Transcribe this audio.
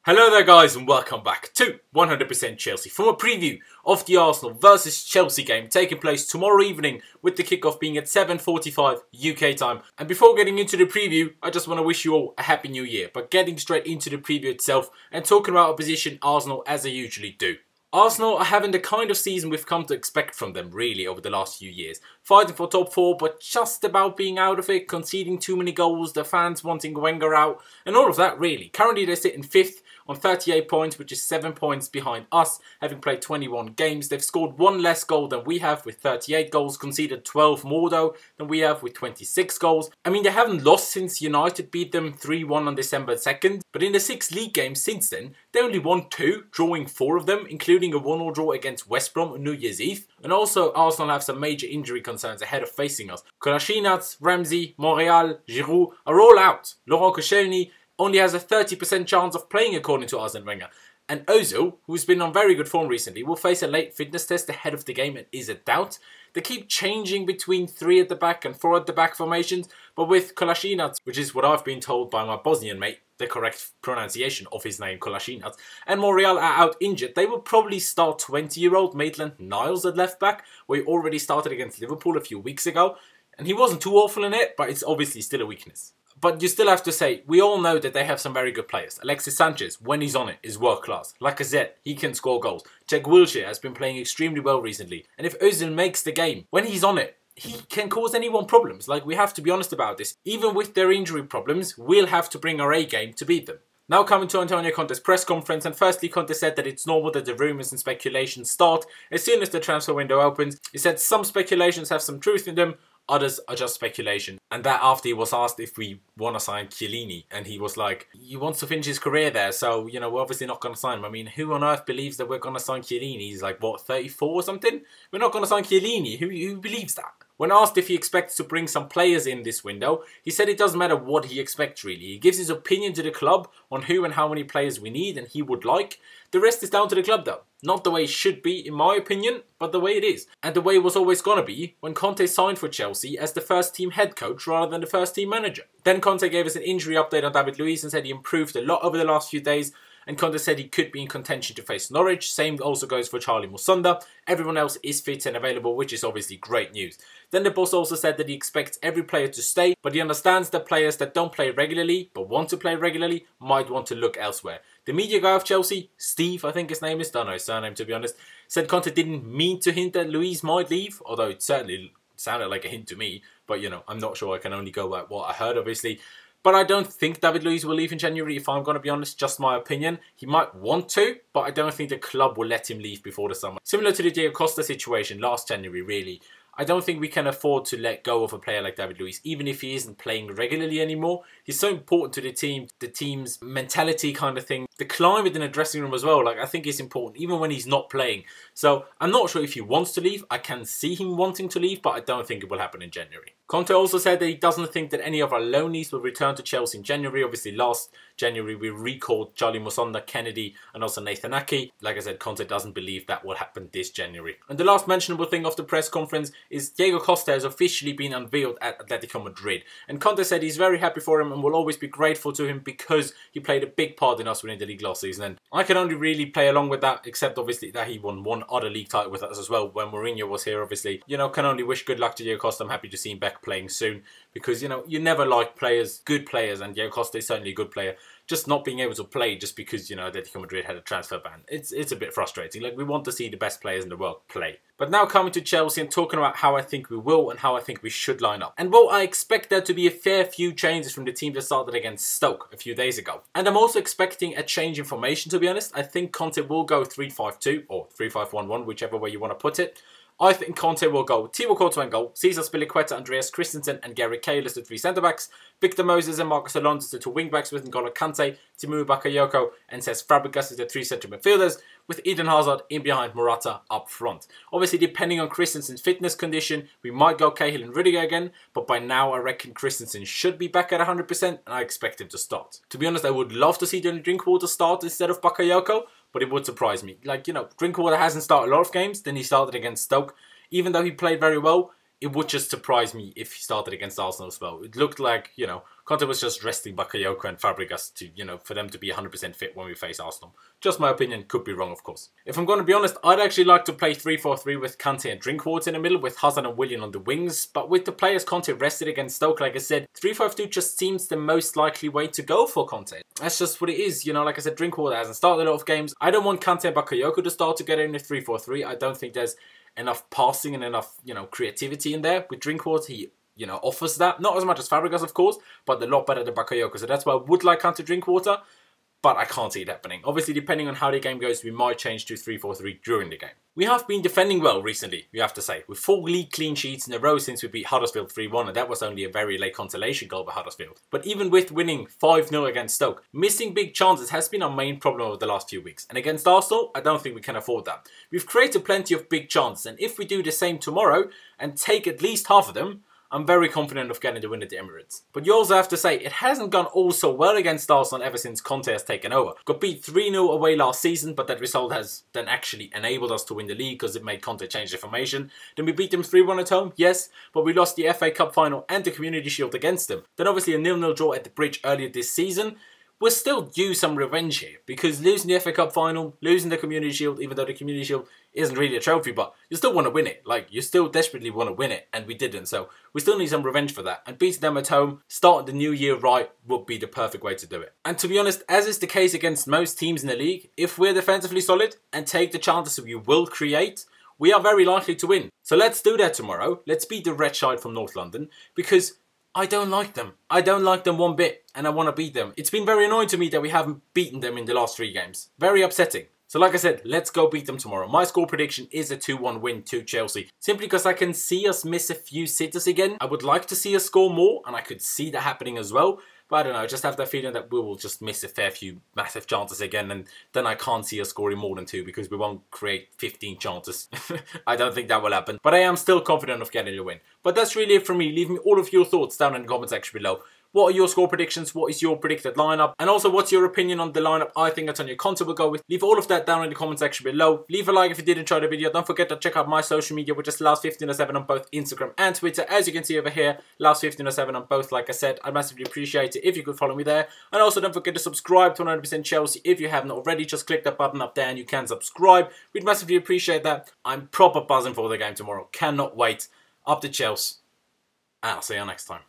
Hello there guys and welcome back to 100% Chelsea from a preview of the Arsenal versus Chelsea game taking place tomorrow evening with the kickoff being at 7:45 UK time. And before getting into the preview, I just want to wish you all a happy new year, but getting straight into the preview itself and talking about opposition Arsenal as I usually do. Arsenal are having the kind of season we've come to expect from them really over the last few years. Fighting for top 4 but just about being out of it, conceding too many goals, the fans wanting Wenger out and all of that really. Currently they sit in 5th on 38 points, which is 7 points behind us, having played 21 games. They've scored 1 less goal than we have with 38 goals, conceded 12 more though than we have with 26 goals. I mean, they haven't lost since United beat them 3-1 on December 2nd, but in the 6 league games since then, they only won 2, drawing 4 of them, including a 1-1 draw against West Brom on New Year's Eve. And also, Arsenal have some major injury concerns ahead of facing us. Kolasinac, Ramsey, Monreal, Giroud are all out. Laurent Koscielny only has a 30% chance of playing according to Arsene Wenger. And Ozil, who's been on very good form recently, will face a late fitness test ahead of the game and is a doubt. They keep changing between 3 at the back and 4 at the back formations, but with Kolasinac, which is what I've been told by my Bosnian mate, the correct pronunciation of his name, Kolasinac, and Monreal are out injured, they will probably start 20-year-old Maitland-Niles at left back, where he already started against Liverpool a few weeks ago. And he wasn't too awful in it, but it's obviously still a weakness. But you still have to say, we all know that they have some very good players. Alexis Sanchez, when he's on it, is world class. Lacazette, he can score goals. Jack Wilshere has been playing extremely well recently. And if Ozil makes the game, when he's on it, he can cause anyone problems. Like, we have to be honest about this. Even with their injury problems, we'll have to bring our A game to beat them. Now coming to Antonio Conte's press conference, and firstly Conte said that it's normal that the rumours and speculations start as soon as the transfer window opens. He said some speculations have some truth in them, others are just speculation. And that after he was asked if we want to sign Chiellini, and he was like, he wants to finish his career there, so, you know, we're obviously not going to sign him. I mean, who on earth believes that we're going to sign Chiellini? He's like, what, 34 or something? We're not going to sign Chiellini. Who believes that? When asked if he expects to bring some players in this window, he said it doesn't matter what he expects really. He gives his opinion to the club on who and how many players we need and he would like. The rest is down to the club though. Not the way it should be in my opinion, but the way it is. And the way it was always going to be when Conte signed for Chelsea as the first team head coach rather than the first team manager. Then Conte gave us an injury update on David Luiz and said he improved a lot over the last few days. And Conte said he could be in contention to face Norwich. Same also goes for Charlie Musonda. Everyone else is fit and available, which is obviously great news. Then the boss also said that he expects every player to stay, but he understands that players that don't play regularly, but want to play regularly, might want to look elsewhere. The media guy of Chelsea, Steve, I think his name is, don't know his surname to be honest, said Conte didn't mean to hint that Luiz might leave, although it certainly sounded like a hint to me. But, you know, I'm not sure, I can only go by what I heard, obviously. But I don't think David Luiz will leave in January, if I'm going to be honest, just my opinion. He might want to, but I don't think the club will let him leave before the summer. Similar to the Diego Costa situation last January, really. I don't think we can afford to let go of a player like David Luiz, even if he isn't playing regularly anymore. He's so important to the team's mentality kind of thing. The climate in the dressing room as well, like I think it's important, even when he's not playing. So I'm not sure if he wants to leave. I can see him wanting to leave, but I don't think it will happen in January. Conte also said that he doesn't think that any of our loanees will return to Chelsea in January. Obviously, last January we recalled Charlie Musonda, Kennedy and also Nathan Ake. Like I said, Conte doesn't believe that will happen this January. And the last mentionable thing of the press conference is Diego Costa has officially been unveiled at Atletico Madrid. And Conte said he's very happy for him and will always be grateful to him because he played a big part in us winning the league last season. And I can only really play along with that, except obviously that he won one other league title with us as well when Mourinho was here, obviously. You know, can only wish good luck to Diego Costa. I'm happy to see him back playing soon because, you know, you never like players, good players, and Diego Costa is certainly a good player, just not being able to play just because, you know, Atletico Madrid had a transfer ban. It's a bit frustrating. Like, we want to see the best players in the world play. But now coming to Chelsea and talking about how I think we will and how I think we should line up. And well, I expect there to be a fair few changes from the team that started against Stoke a few days ago. And I'm also expecting a change in formation, to be honest. I think Conte will go 3-5-2 or 3-5-1-1, whichever way you want to put it. I think Conte will go Thibaut Courtois in goal, Cesar Spilicueta, Andreas Christensen and Gary Cahill as the 3 centre-backs, Victor Moses and Marcos Alonso as the 2 wing-backs with N'Golo Kante, Timu Bakayoko and Cesc Fabregas as the 3 centre midfielders, with Eden Hazard in behind Morata up front. Obviously, depending on Christensen's fitness condition, we might go Cahill and Rudiger again, but by now I reckon Christensen should be back at 100% and I expect him to start. To be honest, I would love to see Danny Drinkwater start instead of Bakayoko, but it would surprise me. Like, you know, Drinkwater hasn't started a lot of games, then he started against Stoke. Even though he played very well, it would just surprise me if he started against Arsenal as well. It looked like, you know, Conte was just resting Bakayoko and Fabregas to, for them to be 100% fit when we face Arsenal. Just my opinion, could be wrong of course. If I'm going to be honest, I'd actually like to play 3-4-3 with Conte and Drinkwater in the middle, with Hazard and Willian on the wings. But with the players Conte rested against Stoke, like I said, 3-5-2 just seems the most likely way to go for Conte. That's just what it is. Like I said, Drinkwater hasn't started a lot of games. I don't want Conte and Bakayoko to start together in the 3-4-3. I don't think there's enough passing and enough, creativity in there. With Drinkwater, he, offers that. Not as much as Fabregas, of course, but a lot better than Bakayoko. So that's why I would like Conte Drinkwater, but I can't see it happening. Obviously, depending on how the game goes, we might change to 3-4-3 during the game. We have been defending well recently, we have to say, with 4 league clean sheets in a row since we beat Huddersfield 3-1, and that was only a very late consolation goal by Huddersfield. But even with winning 5-0 against Stoke, missing big chances has been our main problem over the last few weeks. And against Arsenal, I don't think we can afford that. We've created plenty of big chances, and if we do the same tomorrow and take at least half of them, I'm very confident of getting the win at the Emirates. But you also have to say, it hasn't gone all so well against Arsenal ever since Conte has taken over. Got beat 3-0 away last season, but that result has then actually enabled us to win the league because it made Conte change the formation. Then we beat them 3-1 at home, yes, but we lost the FA Cup final and the Community Shield against them. Then obviously a 0-0 draw at the Bridge earlier this season. We're still due some revenge here, because losing the FA Cup final, losing the Community Shield, even though the Community Shield isn't really a trophy, but you still want to win it. Like, you still desperately want to win it, and we didn't, so we still need some revenge for that. And beating them at home, starting the new year right, would be the perfect way to do it. And to be honest, as is the case against most teams in the league, if we're defensively solid and take the chances we will create, we are very likely to win. So let's do that tomorrow. Let's beat the Red Side from North London, because I don't like them. I don't like them one bit, and I want to beat them. It's been very annoying to me that we haven't beaten them in the last 3 games. Very upsetting. So like I said, let's go beat them tomorrow. My score prediction is a 2-1 win to Chelsea. Simply because I can see us miss a few sitters again. I would like to see us score more, and I could see that happening as well. But I don't know, I just have that feeling that we will just miss a fair few massive chances again, and then I can't see us scoring more than 2 because we won't create 15 chances. I don't think that will happen, but I am still confident of getting the win. But that's really it from me. Leave me all of your thoughts down in the comment section below. What are your score predictions? What is your predicted lineup? And also, what's your opinion on the lineup I think Antonio Conte will go with? Leave all of that down in the comment section below. Leave a like if you did enjoy the video. Don't forget to check out my social media, which is Last1507 on both Instagram and Twitter. As you can see over here, Last1507 on both, like I said. I'd massively appreciate it if you could follow me there. And also, don't forget to subscribe to 100% Chelsea if you haven't already. Just click that button up there and you can subscribe. We'd massively appreciate that. I'm proper buzzing for the game tomorrow. Cannot wait. Up to Chelsea. And I'll see you next time.